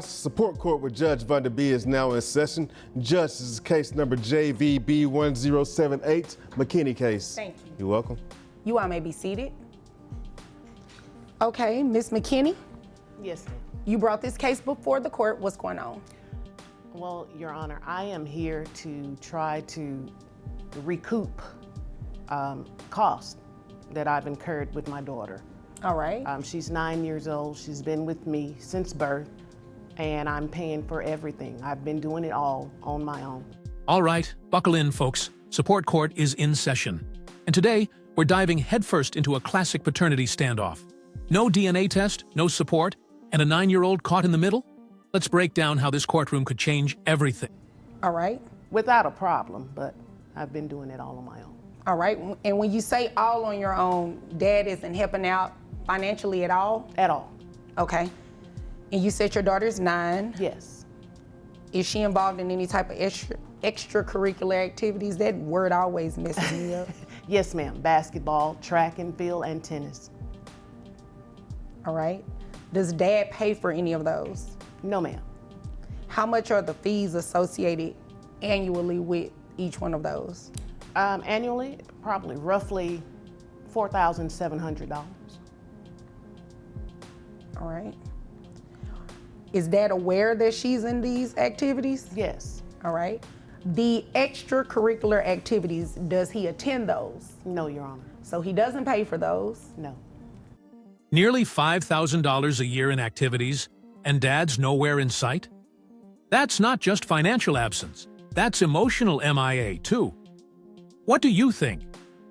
rise. Support court with Judge Vonda B is now in session. Judge, this is case number JVB1078, McKinney case. Thank you. You're welcome. You all may be seated. Okay, Ms. McKinney, Yes, ma'am. you brought this case before the court. What's going on? Well, Your Honor, I am here to try to recoup costs that I've incurred with my daughter. All right. She's 9 years old. She's been with me since birth, and I'm paying for everything. I've been doing it all on my own. All right, buckle in, folks. Support court is in session. And today, we're diving headfirst into a classic paternity standoff. No DNA test, no support, and a 9-year-old caught in the middle? Let's break down how this courtroom could change everything. All right. Without a problem, but I've been doing it all on my own. All right. And when you say all on your own, Dad isn't helping out financially at all? At all. Okay. And you said your daughter's 9. Yes. Is she involved in any type of extracurricular activities? That word always messes me up. Yes, ma'am. Basketball, track and field, and tennis. All right. Does Dad pay for any of those? No, ma'am. How much are the fees associated annually with each one of those? Annually, probably roughly $4,700. All right. Is Dad aware that she's in these activities? Yes. All right. The extracurricular activities, does he attend those? No, Your Honor. So he doesn't pay for those? No. Nearly $5,000 a year in activities, and Dad's nowhere in sight? That's not just financial absence. That's emotional MIA, too. What do you think?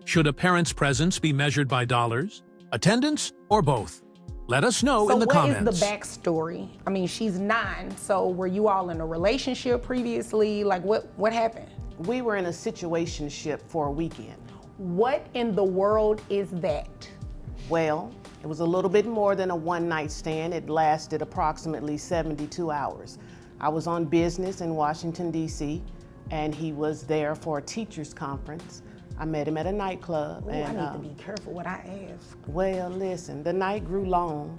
Should a parent's presence be measured by dollars, attendance, or both? Let us know in the comments. So what is the backstory? I mean, she's 9, so were you all in a relationship previously? Like, what happened? We were in a situationship for a weekend. What in the world is that? Well, it was a little bit more than a one-night stand. It lasted approximately 72 hours. I was on business in Washington, D.C., and he was there for a teacher's conference. I met him at a nightclub. Ooh, and, I need to be careful what I ask. Well, listen, the night grew long,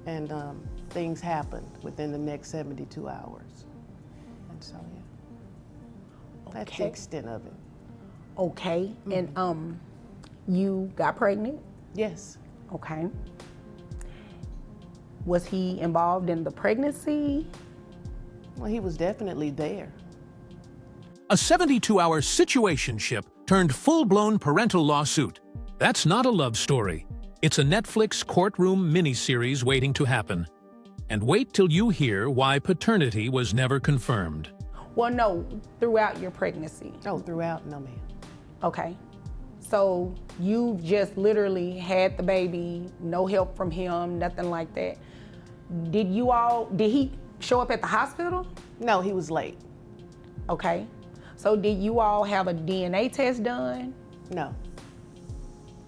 and things happened within the next 72 hours. And so, yeah, that's the Okay. extent of it. Okay, and you got pregnant? Yes. Okay. Was he involved in the pregnancy? Well, he was definitely there. A 72-hour situationship turned full-blown parental lawsuit. That's not a love story. It's a Netflix courtroom miniseries waiting to happen. And wait till you hear why paternity was never confirmed. Well, no, throughout your pregnancy. Oh, throughout? No, ma'am. Okay. So you just literally had the baby, no help from him, nothing like that. Did he show up at the hospital? No, he was late. Okay. So did you all have a DNA test done? No.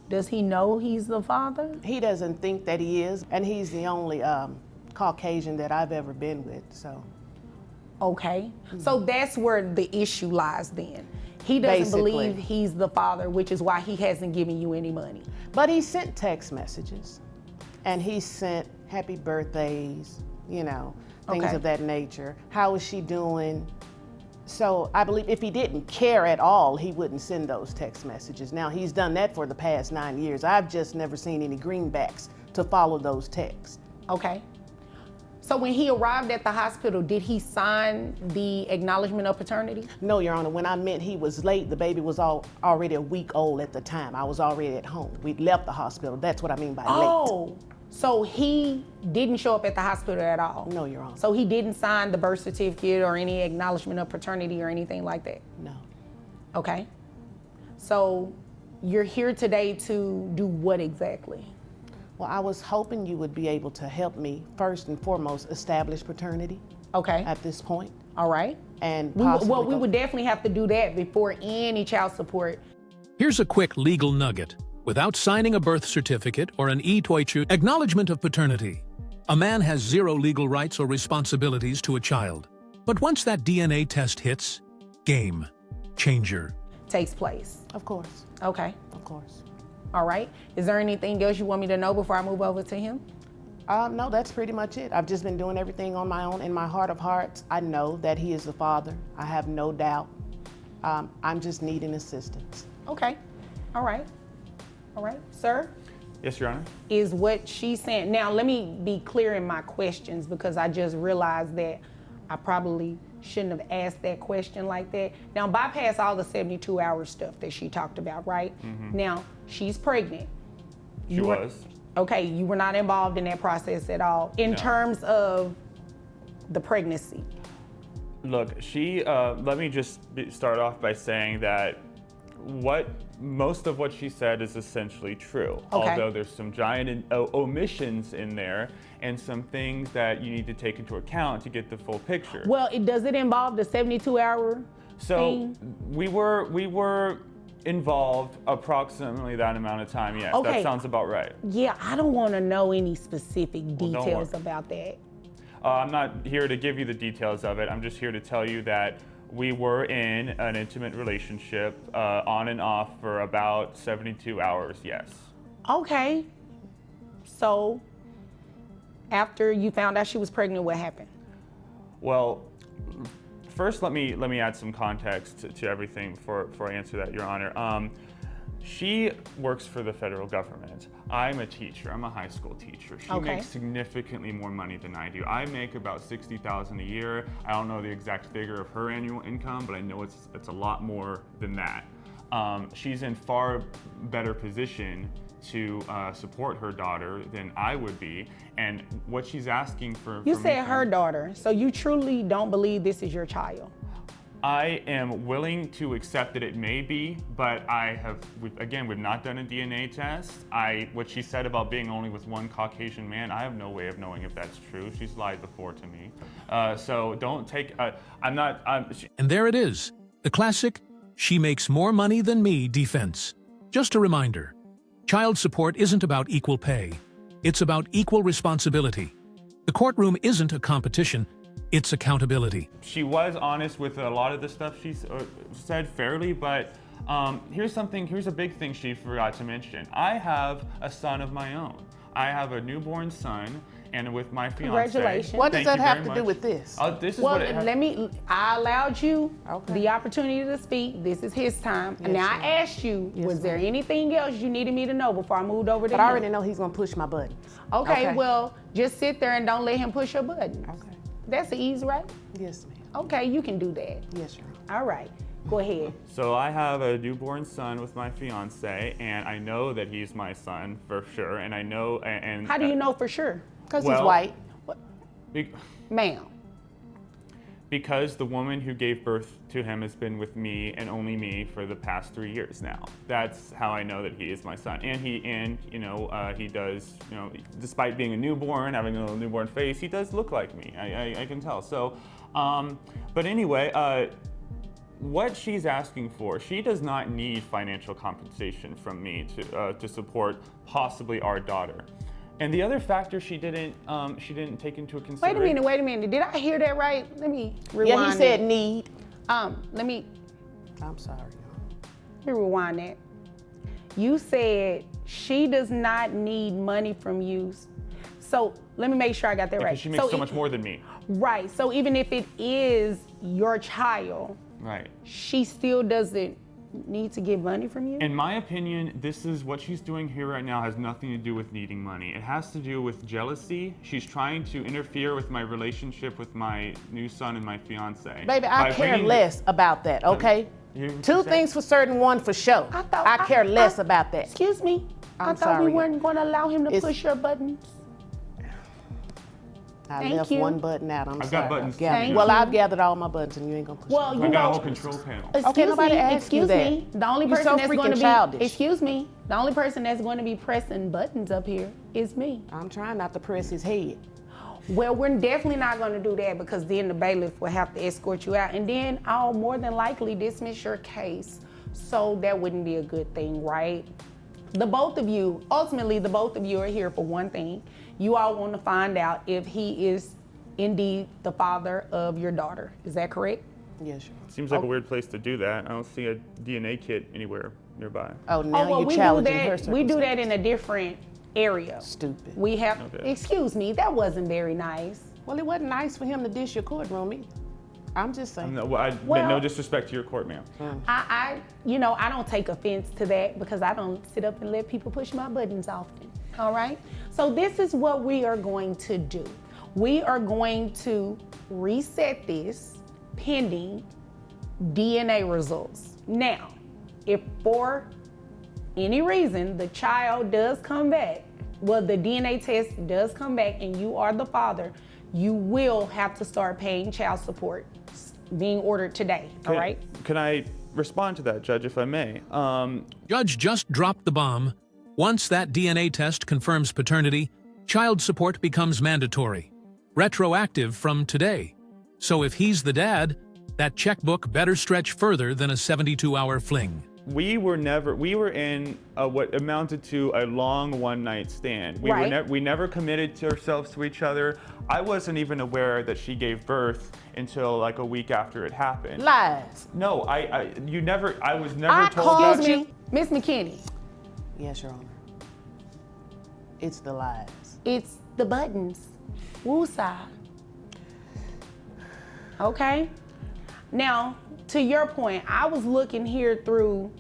Does he know he's the father? He doesn't think that he is, and he's the only Caucasian that I've ever been with, so. Okay. So that's where the issue lies then. He doesn't Basically. believe he's the father, which is why he hasn't given you any money. But he sent text messages, and he sent happy birthdays, you know, things Okay. of that nature. How is she doing? So I believe if he didn't care at all, he wouldn't send those text messages. Now, he's done that for the past 9 years. I've just never seen any greenbacks to follow those texts. Okay. So when he arrived at the hospital, did he sign the acknowledgement of paternity? No, Your Honor, when I meant he was late, the baby was already a week old at the time. I was already at home. We'd left the hospital. That's what I mean by late. Oh, so he didn't show up at the hospital at all? No, Your Honor. So he didn't sign the birth certificate or any acknowledgement of paternity or anything like that? No. Okay. So you're here today to do what exactly? Well, I was hoping you would be able to help me, first and foremost, establish paternity Okay. at this point. All right. And We possibly would definitely have to do that before any child support. Here's a quick legal nugget. Without signing a birth certificate or an e-toichu acknowledgement of paternity, a man has zero legal rights or responsibilities to a child. But once that DNA test hits, game changer. Takes place. Of course, Okay. of course. All right. Is there anything else you want me to know before I move over to him? No, that's pretty much it. I've just been doing everything on my own. In my heart of hearts, I know that he is the father. I have no doubt. I'm just needing assistance. Okay. All right. All right. Sir? Yes, Your Honor. Is what she's saying. Now, let me be clear in my questions because I just realized that I probably shouldn't have asked that question like that. Now, bypass all the 72-hour stuff that she talked about, right? Now, she's pregnant. She was. Okay, you were not involved in that process at all in terms of the pregnancy. Look, let me just start off by saying that most of what she said is essentially true. Okay. Although there's some giant omissions in there and some things that you need to take into account to get the full picture. Well, does it involve the 72-hour So thing? we were involved approximately that amount of time, yes. Okay. That sounds about right. Yeah, I don't want to know any specific don't details worry. about that. I'm not here to give you the details of it. I'm just here to tell you that we were in an intimate relationship on and off for about 72 hours, yes. Okay. So, after you found out she was pregnant, what happened? Well, first let me add some context to everything before I answer that, Your Honor. She works for the federal government. I'm a teacher. I'm a high school teacher. She Okay. makes significantly more money than I do. I make about $60,000 a year. I don't know the exact figure of her annual income, but I know it's a lot more than that. She's in far better position to support her daughter than I would be, and what she's asking for. You for me said from- her daughter, so you truly don't believe this is your child? I am willing to accept that it may be, but we've not done a DNA test. What she said about being only with one Caucasian man, I have no way of knowing if that's true. She's lied before to me. So don't take, And there it is, the classic, she makes more money than me defense. Just a reminder, child support isn't about equal pay. It's about equal responsibility. The courtroom isn't a competition, it's accountability. She was honest with a lot of the stuff she said fairly, but here's a big thing she forgot to mention. I have a son of my own. I have a newborn son, and with my fiance. Congratulations. What does Thank that you have very to do much. with this? This is Well, what it has. I allowed you Okay. the opportunity to speak. This is his time. And Yes, now ma'am. I asked you, Yes, was there ma'am. anything else you needed me to know before I moved over to But I him? already know he's gonna push my buttons. Okay, well, just sit there and don't let him push your buttons. Okay. That's the easy, right? Yes, ma'am. Okay, you can do that. Yes, Your Honor. All right, go ahead. So I have a newborn son with my fiance, and I know that he's my son for sure. And I know, and How do you know for sure? Because he's Well- white. be- Ma'am. because the woman who gave birth to him has been with me and only me for the past 3 years now. That's how I know that he is my son. And he does, despite being a newborn, having a little newborn face, he does look like me. I can tell. So, but anyway, what she's asking for, she does not need financial compensation from me to support possibly our daughter. And the other factor she didn't take into consideration. Wait a minute. Did I hear that right? Let me rewind. Yeah, he said that. need. Let me I'm sorry. rewind that. You said she does not need money from you. So let me make sure I got that right. Because she makes so much more than me. Right. So even if it is your child, Right. she still doesn't need to get money from you? In my opinion, this is what she's doing here right now has nothing to do with needing money. It has to do with jealousy. She's trying to interfere with my relationship with my new son and my fiance. Baby, I By care bringing- less about that, okay? You hear what Two she said? things for certain, one for sure. I care less about that. Excuse me? I I'm thought we sorry. weren't going to allow him to It's- push your buttons. I Thank left you. one button out. I'm I've sorry. got buttons Thank Well, you. I've gathered all my buttons, and you ain't gonna push Well, them. you I've got a know- whole control panel. Excuse nobody me, asked you excuse that. me. The only You're person so that's freaking going to be childish. excuse me. The only person that's going to be pressing buttons up here is me. I'm trying not to press his head. Well, we're definitely not going to do that because then the bailiff will have to escort you out, and then I'll more than likely dismiss your case. So that wouldn't be a good thing, right? Ultimately, the both of you are here for one thing. You all want to find out if he is indeed the father of your daughter. Is that correct? Yes, sure. Seems like a weird place to do that. I don't see a DNA kit anywhere nearby. Oh, now well, you're we do challenging her that. We do that circumstances. in a different area. Stupid. We have, Okay. excuse me, that wasn't very nice. Well, it wasn't nice for him to dish your courtroom either. I'm just saying. No, Well- no disrespect to your court, ma'am. I don't take offense to that because I don't sit up and let people push my buttons often, all right? So this is what we are going to do. We are going to reset this pending DNA results. Now, if for any reason the child does come back, well, the DNA test does come back and you are the father, you will have to start paying child support being ordered today, all right? Can I respond to that, Judge, if I may? Judge just dropped the bomb. Once that DNA test confirms paternity, child support becomes mandatory, retroactive from today. So if he's the dad, that checkbook better stretch further than a 72-hour fling. We were in what amounted to a long one-night stand. We never committed ourselves to each other. I wasn't even aware that she gave birth until like a week after it happened. Lies. No, I was never told that. Excuse me, Miss McKinney, Yes, Your Honor. It's the lies. it's the buttons. Woosah. Okay? Now, to your point, I was looking here through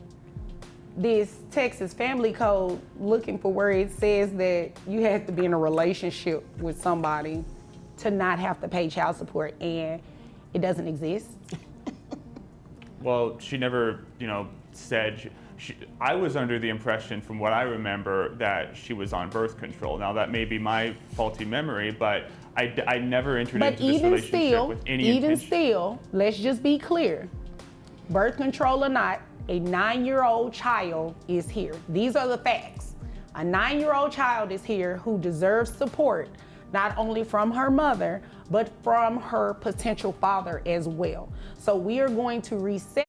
this Texas family code looking for where it says that you have to be in a relationship with somebody to not have to pay child support, and it doesn't exist. Well, she never, said. I was under the impression, from what I remember, that she was on birth control. Now, that may be my faulty memory, but I never entered But into this even relationship with any intention. still, let's just be clear. Birth control or not, a 9-year-old child is here. These are the facts. A 9-year-old child is here who deserves support, not only from her mother, but from her potential father as well. So we are going to reset